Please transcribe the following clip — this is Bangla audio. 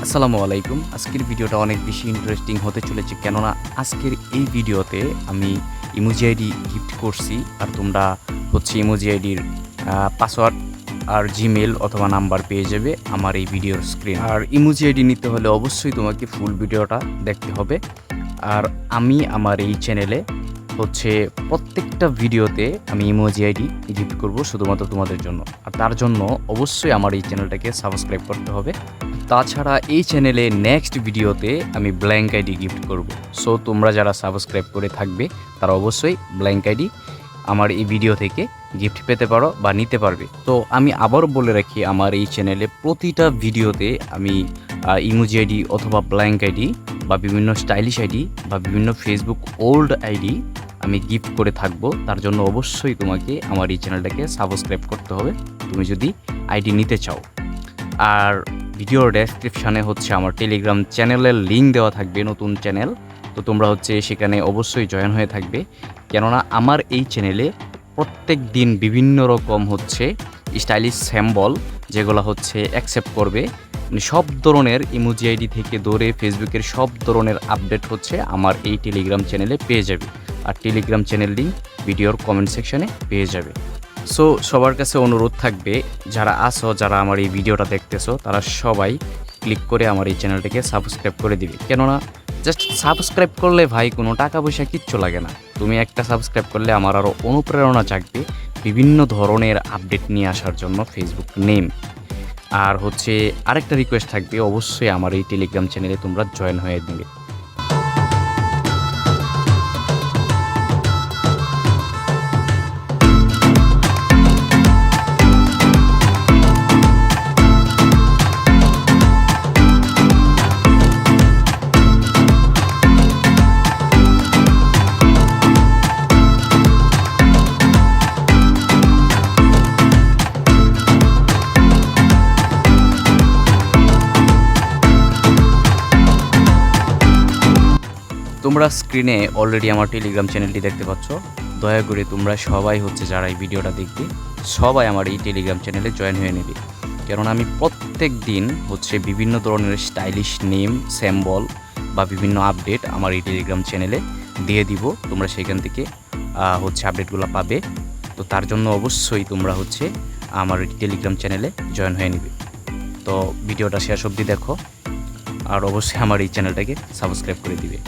আসসালামু আলাইকুম। আজকের ভিডিওটা অনেক বেশি ইন্টারেস্টিং হতে চলেছে, কেননা আজকের এই ভিডিওতে আমি ইমোজি আইডি গিফট করছি। আর তোমরা ইমোজি আইডির পাসওয়ার্ড আর জিমেল অথবা নাম্বার পেয়ে যাবে আমার এই ভিডিওর স্ক্রিন। আর ইমোজি আইডি নিতে হলে অবশ্যই তোমাকে ফুল ভিডিওটা দেখতে হবে। আর আমি আমার এই চ্যানেলে প্রত্যেকটা ভিডিওতে আমি ইমোজি আইডি গিফট করব শুধুমাত্র তোমাদের জন্য। আর তার জন্য অবশ্যই আমার এই চ্যানেলটাকে সাবস্ক্রাইব করতে হবে। তাছাড়া এই চ্যানেলে নেক্সট ভিডিওতে আমি ব্ল্যাঙ্ক আইডি গিফট করব। সো তোমরা যারা সাবস্ক্রাইব করে থাকবে তারা অবশ্যই ব্ল্যাঙ্ক আইডি আমার এই ভিডিও থেকে গিফট পেতে পারো বা নিতে পারবে। তো আমি আবারও বলে রাখি, আমার এই চ্যানেলে প্রতিটা ভিডিওতে আমি ইমোজি আইডি অথবা ব্ল্যাঙ্ক আইডি বা বিভিন্ন স্টাইলিশ আইডি বা বিভিন্ন ফেসবুক ওল্ড আইডি আমি গিফট করে থাকবো। তার জন্য অবশ্যই তোমাকে আমার এই চ্যানেলটাকে সাবস্ক্রাইব করতে হবে তুমি যদি আইডি নিতে চাও। আর ভিডিওর ডেসক্রিপশানে আমার টেলিগ্রাম চ্যানেলের লিঙ্ক দেওয়া থাকবে, নতুন চ্যানেল। তো তোমরা সেখানে অবশ্যই জয়েন হয়ে থাকবে, কেননা আমার এই চ্যানেলে প্রত্যেক দিন বিভিন্ন রকম স্টাইলিশ স্যাম্বল যেগুলো অ্যাকসেপ্ট করবে। সব ধরনের ইমোজি আইডি থেকে ধরে ফেসবুকের সব ধরনের আপডেট আমার এই টেলিগ্রাম চ্যানেলে পেয়ে যাবে। আর টেলিগ্রাম চ্যানেল লিঙ্ক ভিডিওর কমেন্ট সেকশনে পেয়ে যাবে। সো সবার কাছে অনুরোধ থাকবে, যারা আমার এই ভিডিওটা দেখতেছো তারা সবাই ক্লিক করে আমার এই চ্যানেলটাকে সাবস্ক্রাইব করে দিবে। কেননা জাস্ট সাবস্ক্রাইব করলে ভাই কোনো টাকা পয়সা কিচ্ছু লাগে না। তুমি একটা সাবস্ক্রাইব করলে আমার আরও অনুপ্রেরণা জাগবে বিভিন্ন ধরনের আপডেট নিয়ে আসার জন্য ফেসবুক নেম। আর আরেকটা রিকোয়েস্ট থাকবে, অবশ্যই আমার এই টেলিগ্রাম চ্যানেলে তোমরা জয়েন হয়ে নেবে। তোমরা স্ক্রিনে অলরেডি আমার টেলিগ্রাম চ্যানেলটি দেখতে পাচ্ছ। দয়া করে তোমরা সবাই যারা এই ভিডিওটা দেখবে সবাই আমার এই টেলিগ্রাম চ্যানেলে জয়েন হয়ে নেবে, কারণ আমি প্রত্যেক দিন বিভিন্ন ধরনের স্টাইলিশ নেম স্যাম্বল বা বিভিন্ন আপডেট আমার এই টেলিগ্রাম চ্যানেলে দিয়ে দিব। তোমরা সেখান থেকে আপডেটগুলো পাবে। তো তার জন্য অবশ্যই তোমরা আমার টেলিগ্রাম চ্যানেলে জয়েন হয়ে নেবে। তো ভিডিওটা শেষ অবধি দেখো, আর অবশ্যই আমার এই চ্যানেলটাকে সাবস্ক্রাইব করে দিবে।